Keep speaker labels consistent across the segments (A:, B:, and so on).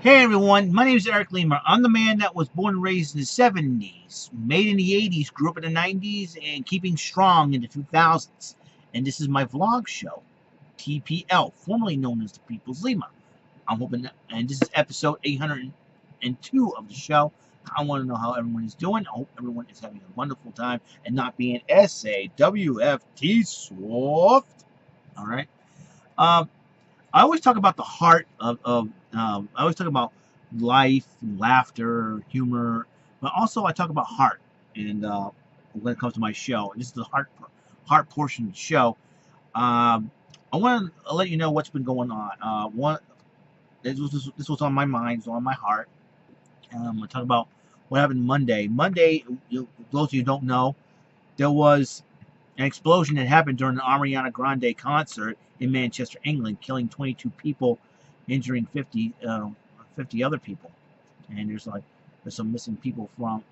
A: Hey everyone, my name is Eric Lemer. I'm the man that was born and raised in the 70s, made in the 80s, grew up in the 90s, and keeping strong in the 2000s. And this is my vlog show, TPL, formerly known as the People's Lima. I'm hoping that, and this is episode 802 of the show. I want to know how everyone is doing. I hope everyone is having a wonderful time and not being SAWFT soft. All right. I always talk about the heart I always talk about life, laughter, humor, but also I talk about heart. And when it comes to my show, and this is the heart portion of the show. I want to let you know what's been going on. This was on my mind, it was on my heart. I talk about what happened Monday. Monday, those of you who don't know, there was an explosion that happened during an Ariana Grande concert in Manchester, England, killing 22 people, injuring 50 other people. And there's some missing people from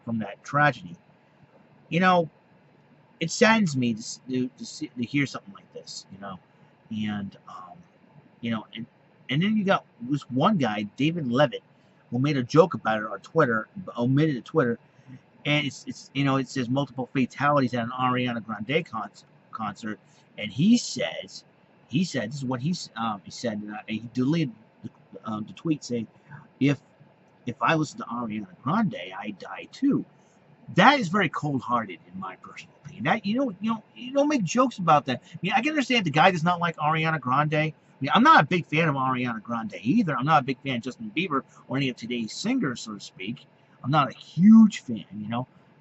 A: that tragedy. You know, it saddens me to hear something like this. And and then you got this one guy, David Levitt, who made a joke about it on Twitter, omitted it Twitter, and it says multiple fatalities at an Ariana Grande concert, and he said this is what he said, and he deleted the tweet saying, if I listen to Ariana Grande, I die too. That is very cold-hearted, in my personal opinion. That you don't make jokes about that. I mean, I can understand the guy does not like Ariana Grande. I mean, I'm not a big fan of Ariana Grande either. I'm not a big fan of Justin Bieber or any of today's singers, so to speak. I'm not a huge fan.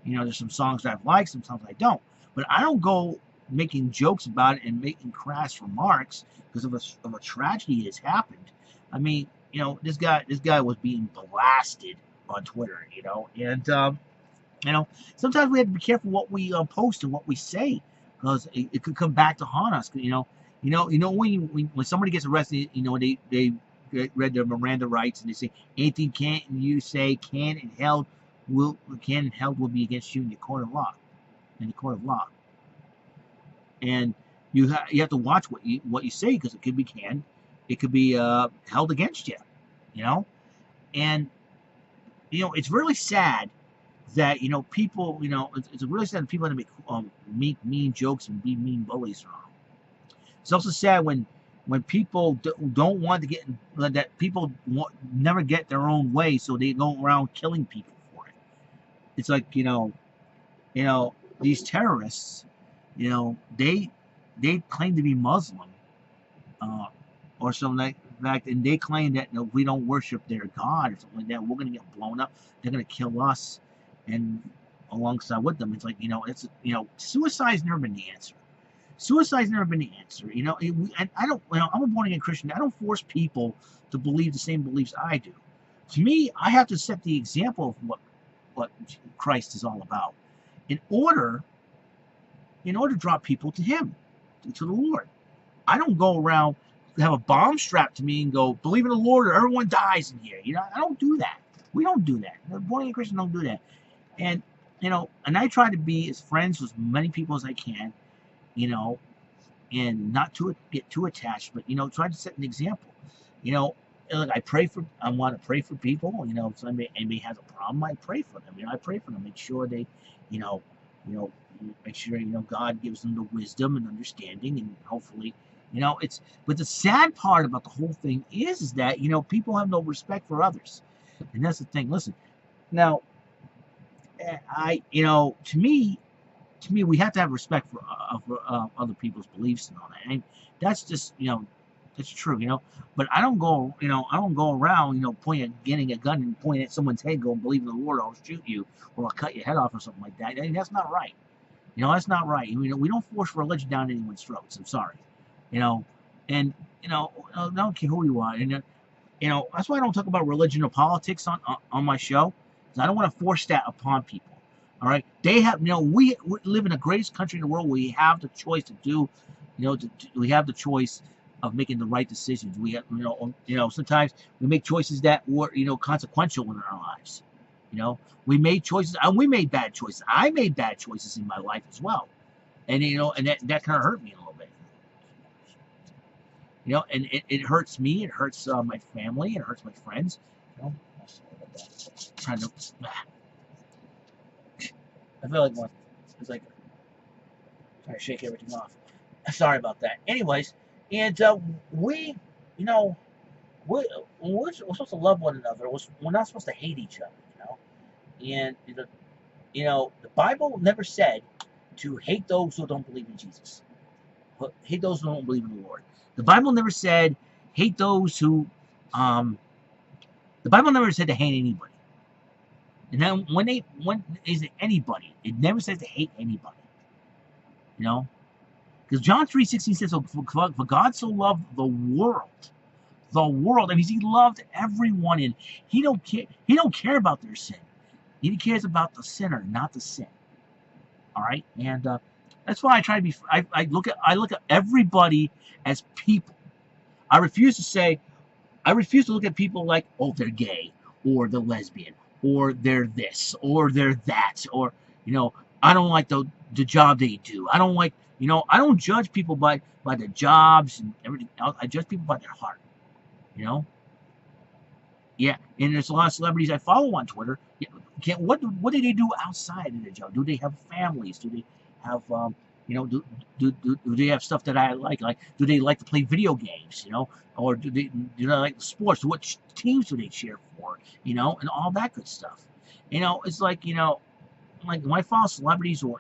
A: There's some songs that I like, some songs I don't. But I don't go making jokes about it and making crass remarks because of a tragedy that has happened. I mean, this guy was being blasted on Twitter. And sometimes we have to be careful what we post and what we say, because it could come back to haunt us. When somebody gets arrested, they read their Miranda rights and they say anything you say can and held will be against you in the court of law. And you have to watch what you say, because it could be held against you. And it's really sad that people it's really sad that people have to make mean jokes and be mean bullies around. It's also sad when people don't want to get that people never get their own way, so they go around killing people for it. It's like these terrorists, they claim to be Muslim, or something like that, and they claim that if we don't worship their God or something like that, we're gonna get blown up. They're gonna kill us, and alongside with them, it's like suicide's never been the answer. Suicide's never been the answer. And I don't. I'm a born again Christian. I don't force people to believe the same beliefs I do. To me, I have to set the example of what Christ is all about, in order to draw people to Him, to the Lord. I don't go around have a bomb strapped to me and go, believe in the Lord or everyone dies in here. I don't do that. We don't do that. Born again Christians don't do that. And and I try to be as friends with many people as I can, and not to get too attached, but try to set an example. Like I want to pray for people. If somebody has a problem, I pray for them. I pray for them, make sure they, make sure God gives them the wisdom and understanding, and hopefully, but the sad part about the whole thing is that people have no respect for others, and that's the thing. Listen, now, to me, we have to have respect for other people's beliefs and all that. And that's just, that's true, But I don't go, around, getting a gun and pointing at someone's head, going, believe in the Lord, I'll shoot you, or I'll cut your head off, or something like that. I mean, that's not right. That's not right. We don't force religion down anyone's throats. I'm sorry. And I don't care who you are. And that's why I don't talk about religion or politics on my show, because I don't want to force that upon people. All right, they have, we live in the greatest country in the world where we have the choice to do, we have the choice of making the right decisions. We have, sometimes we make choices that were, consequential in our lives. We made choices, and we made bad choices. I made bad choices in my life as well, and and that kind of hurt me a little bit. You know, and it hurts me. It hurts my family. It hurts my friends. You know, trying to. I feel like it's like trying to shake everything off. Sorry about that. Anyways, and we, you know, we're supposed to love one another. We're not supposed to hate each other. And the Bible never said to hate those who don't believe in Jesus. Hate those who don't believe in the Lord. The Bible never said hate those who. The Bible never said to hate anybody. And then when is it anybody? It never says to hate anybody. You know, because John 3:16 says, "For God so loved the world." The world. I mean, he loved everyone, and he don't care. He don't care about their sin. He cares about the sinner, not the sin. All right, and that's why I try to be. I look at everybody as people. I refuse to say. I refuse to look at people like, oh, they're gay, or they're lesbian, or they're this, or they're that, or I don't like the job they do. I don't like I don't judge people by the jobs and everything else. I judge people by their heart. You know. Yeah, and there's a lot of celebrities I follow on Twitter. Yeah, what do they do outside of their job? Do they have families? Do they have do they have stuff that I like? Like, do they like to play video games? Or do they like sports? What teams do they cheer for? And all that good stuff. It's like like when I follow celebrities or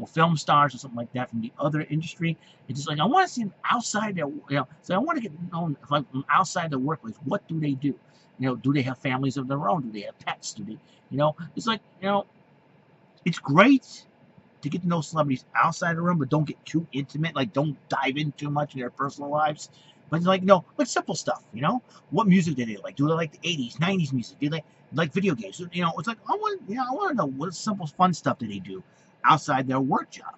A: film stars or something like that from the other industry, it's just like I want to see them outside their so I want to get known like outside their workplace. What do they do? Do they have families of their own? Do they have pets? Do they it's like it's great to get to know celebrities outside the room, but don't get too intimate. Like, don't dive in too much in their personal lives. But it's like like simple stuff. What music do they like? Do they like the 80s, 90s music? Do they like video games? It's like I want to know what simple fun stuff do they do outside their work job.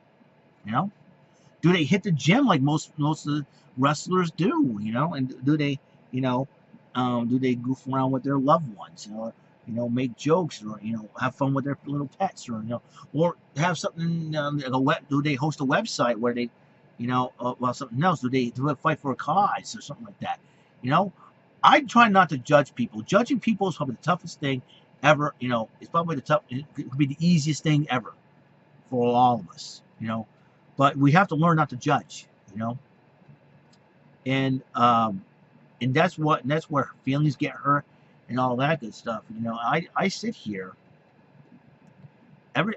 A: Do they hit the gym like most of the wrestlers do? And do they do they goof around with their loved ones? Make jokes or have fun with their little pets or have something do they host a website where they well, something else? Do they fight for a cause or something like that? I try not to judge people. Judging people is probably the toughest thing ever. It's probably it could be the easiest thing ever for all of us. But we have to learn not to judge. And that's where feelings get hurt and all that good stuff. I sit here every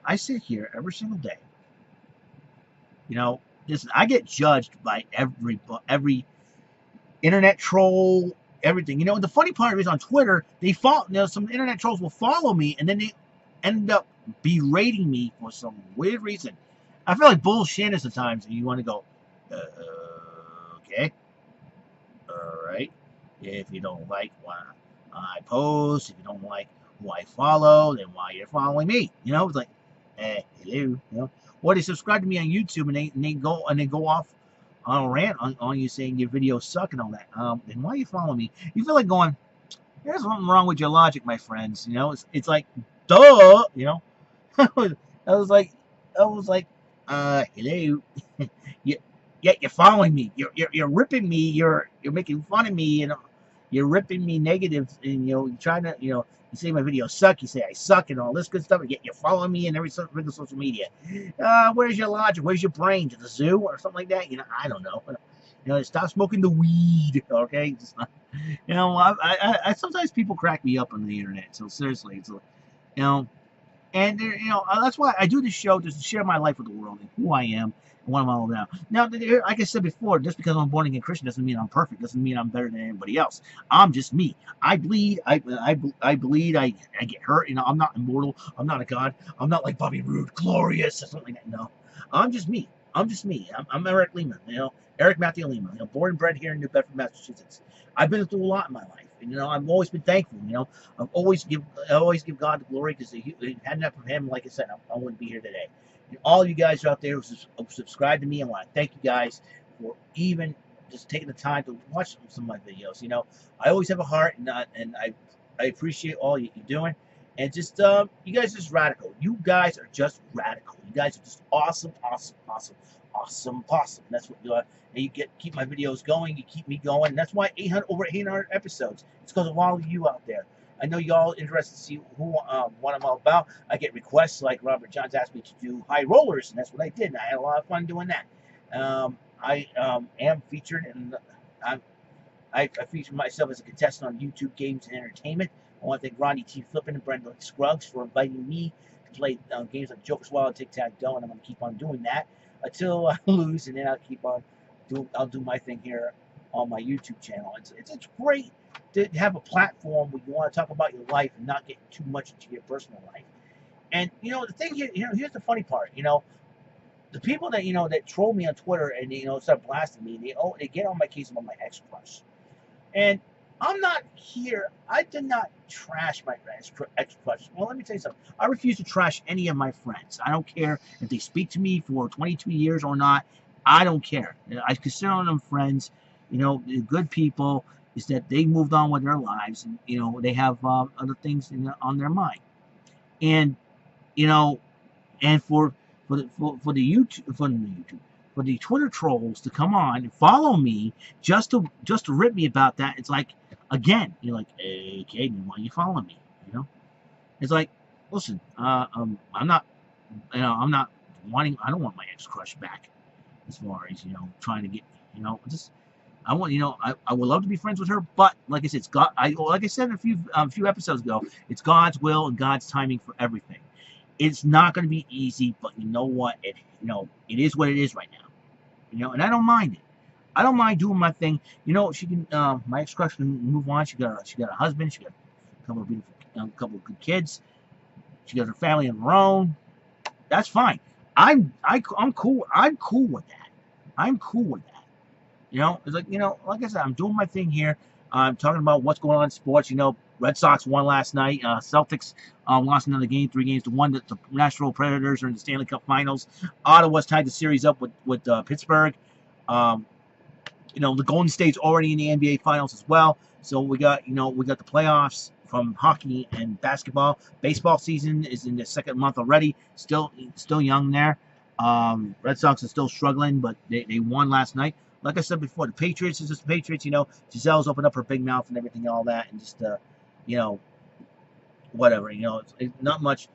A: single day. Listen, I get judged by every internet troll, everything. The funny part is on Twitter, they follow. Some internet trolls will follow me, and then they end up berating me for some weird reason. I feel like bullshit at times, and you want to go, okay, all right. If you don't like what I post, if you don't like who I follow, then why you're following me? It's like, hello, Or they subscribe to me on YouTube and they go off on a rant on you saying your videos suck and all that. Then why are you following me? You feel like going, there's something wrong with your logic, my friends. It's like, duh. I was like, hello. You're following me. You're ripping me. You're making fun of me. You're ripping me negative, and you're trying to you say my videos suck. You say I suck and all this good stuff. And yet you're following me in every social media. Where's your logic? Where's your brain? To the zoo or something like that? I don't know. Stop smoking the weed. Okay. I sometimes people crack me up on the internet. So seriously, it's and that's why I do this show, just to share my life with the world and who I am and what I'm all about. Now, like I said before, just because I'm a born again Christian doesn't mean I'm perfect. Doesn't mean I'm better than anybody else. I'm just me. I bleed. I bleed. I get hurt. I'm not immortal. I'm not a god. I'm not like Bobby Roode, glorious or something like that. No, I'm just me. I'm Eric Lima. Eric Matthew Lima. Born and bred here in New Bedford, Massachusetts. I've been through a lot in my life. And, I've always been thankful. I always give God the glory, because if it hadn't been for Him, like I said, I wouldn't be here today. And all of you guys out there who subscribe to me, I want to thank you guys for even just taking the time to watch some of my videos. I always have a heart, and I appreciate all you're doing. And just you guys are just radical. You guys are just radical. You guys are just awesome, awesome, awesome. awesome possum. That's what and you keep my videos going. You keep me going. And that's why over 800 episodes. It's because of all of you out there. I know y'all interested to see what I'm all about. I get requests like Robert Johns asked me to do high rollers, and that's what I did. And I had a lot of fun doing that. I am featured, and I feature myself as a contestant on YouTube Games and Entertainment. I want to thank Ronnie T. Flippin and Brenda Scruggs for inviting me to play games like Joker's Wild and Tic Tac Toe, and I'm going to keep on doing that until I lose, and then I'll do my thing here on my YouTube channel. It's great to have a platform where you want to talk about your life and not get too much into your personal life. And the thing here, here's the funny part. The people that that troll me on Twitter and start blasting me, they get on my case about my ex crush. And I'm not here. I did not trash my ex crush. Well, let me tell you something. I refuse to trash any of my friends. I don't care if they speak to me for 22 years or not. I don't care. I consider them friends. Good people. Is that they moved on with their lives, and they have other things on their mind. And and for the Twitter trolls to come on and follow me just to rip me about that, it's like, again, you're like, hey, Caden, why are you following me? It's like, listen, I'm not wanting. I don't want my ex crush back. As far as trying to get, just I want, I would love to be friends with her, but like I said, it's God. Like I said a few episodes ago, it's God's will and God's timing for everything. It's not going to be easy, but you know what? It is what it is right now. And I don't mind it. I don't mind doing my thing. She can. My ex crush can move on. She got a husband. She got a couple of beautiful, couple of good kids. She got her family of her own. That's fine. I'm cool. I'm cool with that. I'm cool with that. It's like like I said, I'm doing my thing here. I'm talking about what's going on in sports. Red Sox won last night. Celtics lost another game, 3-1. The Nashville Predators are in the Stanley Cup Finals. Ottawa's tied the series up with Pittsburgh. The Golden State's already in the NBA Finals as well. So we got the playoffs from hockey and basketball. Baseball season is in the second month already. Still young there. Red Sox are still struggling, but they won last night. Like I said before, the Patriots is just the Patriots. Giselle's opened up her big mouth and everything, all that, and just whatever. It's not much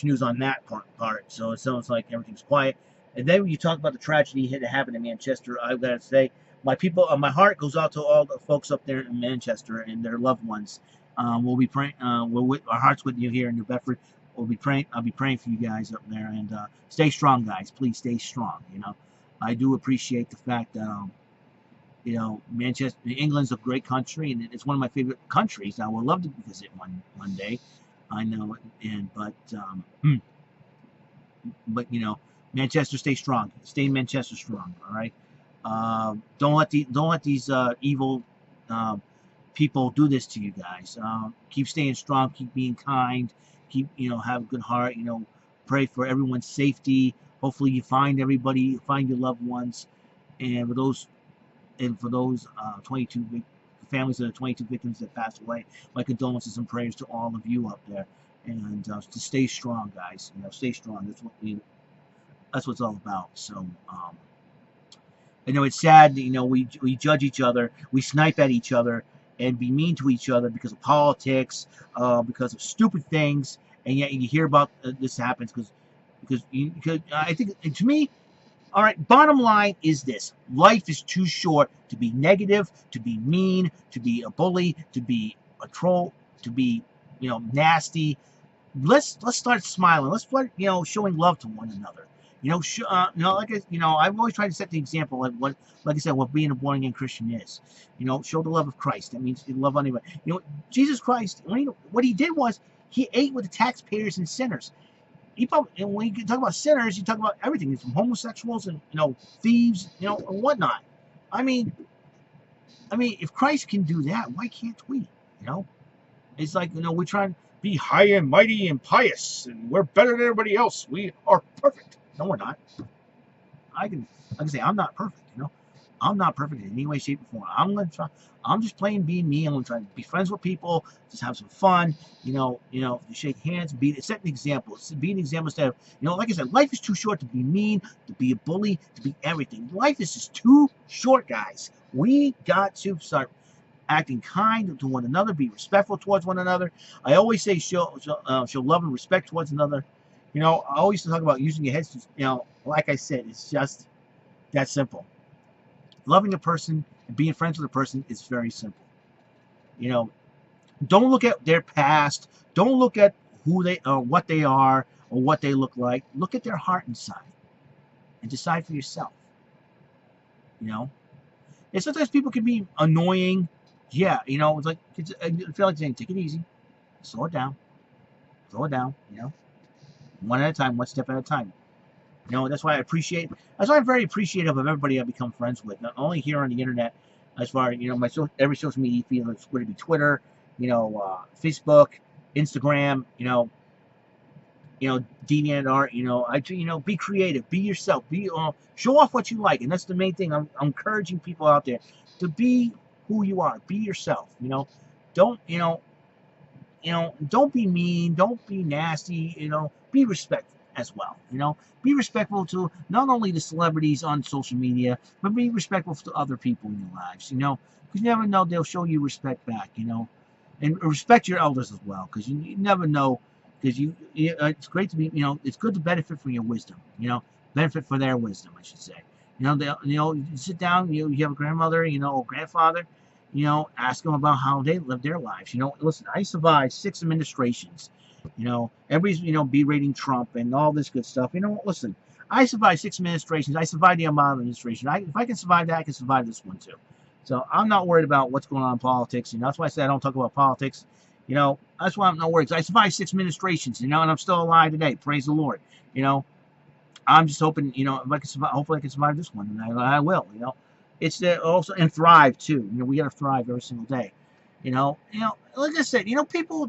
A: news on that part. So it sounds like everything's quiet. And then when you talk about the tragedy that happened in Manchester, I've got to say, my heart goes out to all the folks up there in Manchester and their loved ones. We'll be praying. Our hearts with you here in New Bedford. We'll be praying. I'll be praying for you guys up there, and stay strong, guys. Please stay strong. I do appreciate the fact that Manchester, England's a great country, and it's one of my favorite countries. I would love to visit one day. I know, but Manchester, stay strong. Stay Manchester strong. All right. Don't let these evil people do this to you guys. Keep staying strong. Keep being kind. Keep have a good heart. Pray for everyone's safety. Hopefully you find everybody, find your loved ones, and for those 22 families of the 22 victims that passed away, my condolences and prayers to all of you up there, and to stay strong, guys. Stay strong. That's what it's all about. So I know it's sad that we judge each other, we snipe at each other, and be mean to each other because of politics, because of stupid things, and yet you hear about this happens because I think, to me, all right, bottom line is this: life is too short to be negative, to be mean, to be a bully, to be a troll, to be nasty. Let's start smiling. Let's start showing love to one another. I've always tried to set the example of like I said, what being a born again Christian is. Show the love of Christ. That means you love anybody. Jesus Christ, what he did was he ate with the taxpayers and sinners. And when you talk about sinners, you talk about everything from homosexuals and thieves, and whatnot. I mean, if Christ can do that, why can't we? It's like we're trying to be high and mighty and pious, and we're better than everybody else. We are perfect. No, we're not. I can say I'm not perfect. I'm not perfect in any way, shape, or form. I'm gonna try. I'm just playing being me. I'm gonna try to be friends with people, just have some fun. Shake hands, set an example. Be an example instead of, like I said, life is too short to be mean, to be a bully, to be everything. Life is just too short, guys. We got to start acting kind to one another, be respectful towards one another. I always say show love and respect towards another. I always talk about using your heads. Like I said, it's just that simple. Loving a person and being friends with a person is very simple. You know, don't look at their past. Don't look at who they are, what they are, or what they look like. Look at their heart inside and decide for yourself. You know, and sometimes people can be annoying. Yeah, it's like I feel like saying, take it easy, slow it down, slow it down. One at a time, one step at a time. That's why I appreciate. That's why I'm very appreciative of everybody I become friends with, not only here on the internet, as far as my every social media feed, whether it be Twitter, Facebook, Instagram, DeviantArt. Be creative, be yourself, show off what you like, and that's the main thing. I'm encouraging people out there to be who you are, be yourself. Don't don't be mean, don't be nasty, be respectful as well. Be respectful to not only the celebrities on social media, but be respectful to other people in your lives, because you never know, they'll show you respect back, and respect your elders as well, because you never know, because it's great to be, it's good to benefit from your wisdom, benefit from their wisdom, I should say. You sit down, you have a grandmother, or grandfather, ask them about how they live their lives. Listen, I survived 6 administrations. Everybody's, berating Trump and all this good stuff. Listen, I survived 6 administrations. I survived the Obama administration. If I can survive that, I can survive this one too. So I'm not worried about what's going on in politics. That's why I say I don't talk about politics. That's why I'm not worried. I survived 6 administrations, and I'm still alive today. Praise the Lord. I'm just hoping, if I can survive, hopefully I can survive this one, and I will. It's also, and thrive too. We got to thrive every single day. Like I said, people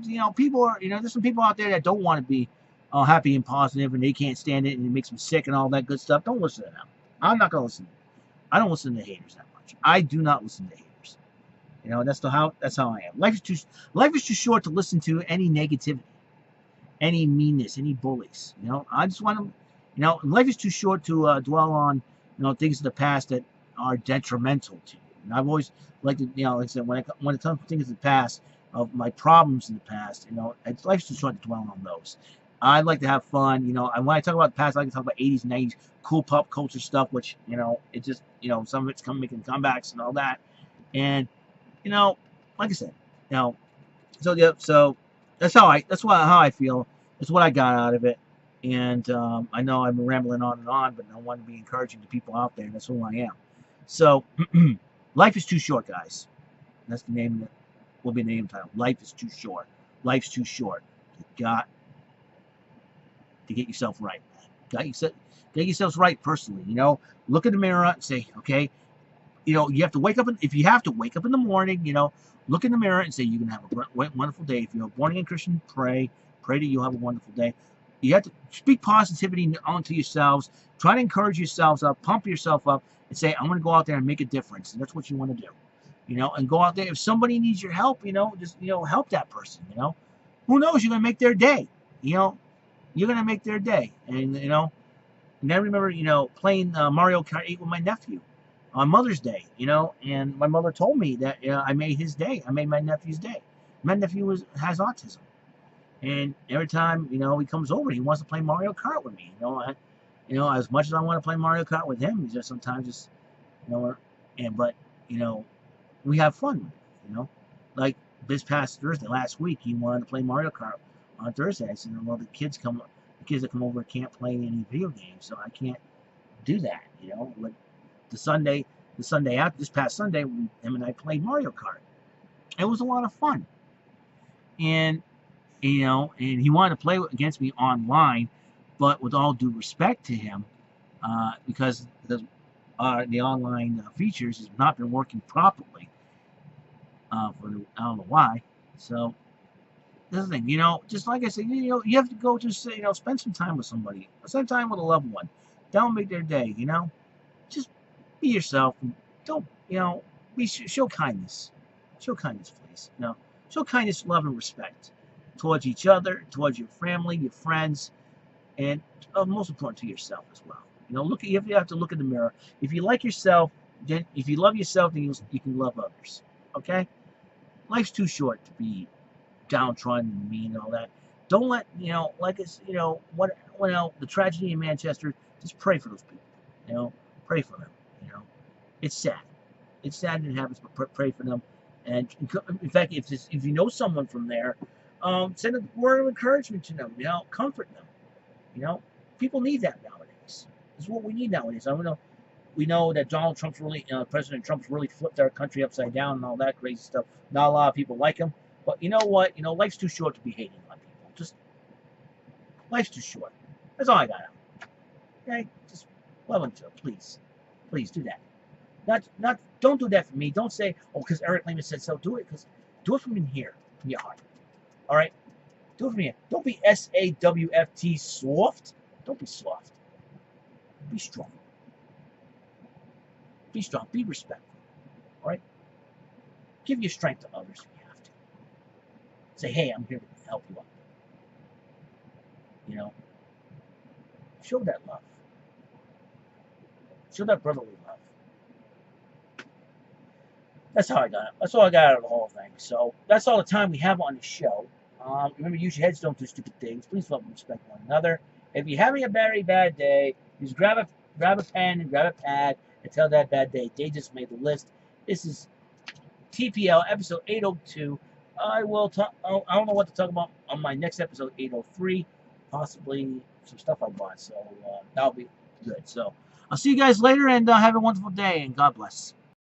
A: are, there's some people out there that don't want to be happy and positive, and they can't stand it, and it makes them sick and all that good stuff. Don't listen to them. I'm not gonna listen. I don't listen to haters that much. I do not listen to haters. That's how I am. Life is too short to listen to any negativity, any meanness, any bullies. I just want to, life is too short to dwell on, things of the past that are detrimental to you. And I've always liked to, like I said, when it comes to things of the past, of my problems in the past, life's too short to dwell on those. I like to have fun, and when I talk about the past, I like to talk about 80s, 90s, cool pop culture stuff, which, it just, some of it's making comebacks and all that. And, like I said, so yeah, so that's how I feel. That's what I got out of it. And I know I'm rambling on and on, but I want to be encouraging to people out there, and that's who I am. So, life is too short, guys. That's the name. Will be the name title. Life is too short. Life's too short. You got to get yourself right, man. Get yourselves right personally. Look in the mirror and say, okay. You have to wake up. If you have to wake up in the morning, look in the mirror and say you're gonna have a wonderful day. If you're a born again Christian, pray that you'll have a wonderful day. You have to speak positivity onto yourselves. Try to encourage yourselves up, pump yourself up, and say, I'm going to go out there and make a difference. And that's what you want to do. And go out there. If somebody needs your help, just, help that person, Who knows? You're going to make their day. You're going to make their day. And, and I remember, playing Mario Kart 8 with my nephew on Mother's Day, and my mother told me that I made his day. I made my nephew's day. My nephew has autism. And every time, he comes over, he wants to play Mario Kart with me. As much as I want to play Mario Kart with him, he's just sometimes but we have fun. Like this past Thursday, last week, he wanted to play Mario Kart on Thursday. I said, well, the kids that come over can't play any video games, so I can't do that. But the Sunday after this past Sunday, him and I played Mario Kart. It was a lot of fun, and and he wanted to play against me online, but with all due respect to him, because the online features has not been working properly. I don't know why. So this is the thing, just like I said, you have to go to spend some time with somebody, spend time with a loved one. Don't make their day, just be yourself. don't, show kindness. Show kindness, please. Show kindness, love, and respect towards each other, towards your family, your friends, and most important to yourself as well. You have to look in the mirror. If you like yourself, then if you love yourself, then you can love others. Okay? Life's too short to be downtrodden and mean and all that. Don't let like it's the tragedy in Manchester. Just pray for those people. Pray for them. It's sad. It's sad that it happens, but pray for them. And in fact, if you know someone from there, send a word of encouragement to them. Comfort them. People need that nowadays. This is what we need nowadays. We know that President Trump's really flipped our country upside down and all that crazy stuff. Not a lot of people like him. But you know what? Life's too short to be hating on people. Life's too short. That's all I got. Okay? Just love them too. Please. Please do that. Don't do that for me. Don't say, because Eric Lehman said so. Do it from in here, from your heart. All right? Do it from here. Don't be SAWFT soft. Don't be soft. Be strong. Be strong. Be respectful. All right? Give your strength to others if you have to. Say, hey, I'm here to help you out. Show that love. Show that brotherly love. That's how I got it. That's all I got out of the whole thing. So that's all the time we have on the show. Remember, use your heads, don't do stupid things. Please love and respect one another. If you're having a very bad day, just grab a pen and grab a pad and tell that bad day. They just made the list. This is TPL episode 802. I will talk. I don't know what to talk about on my next episode 803. Possibly some stuff I bought. So that'll be good. So I'll see you guys later and have a wonderful day and God bless.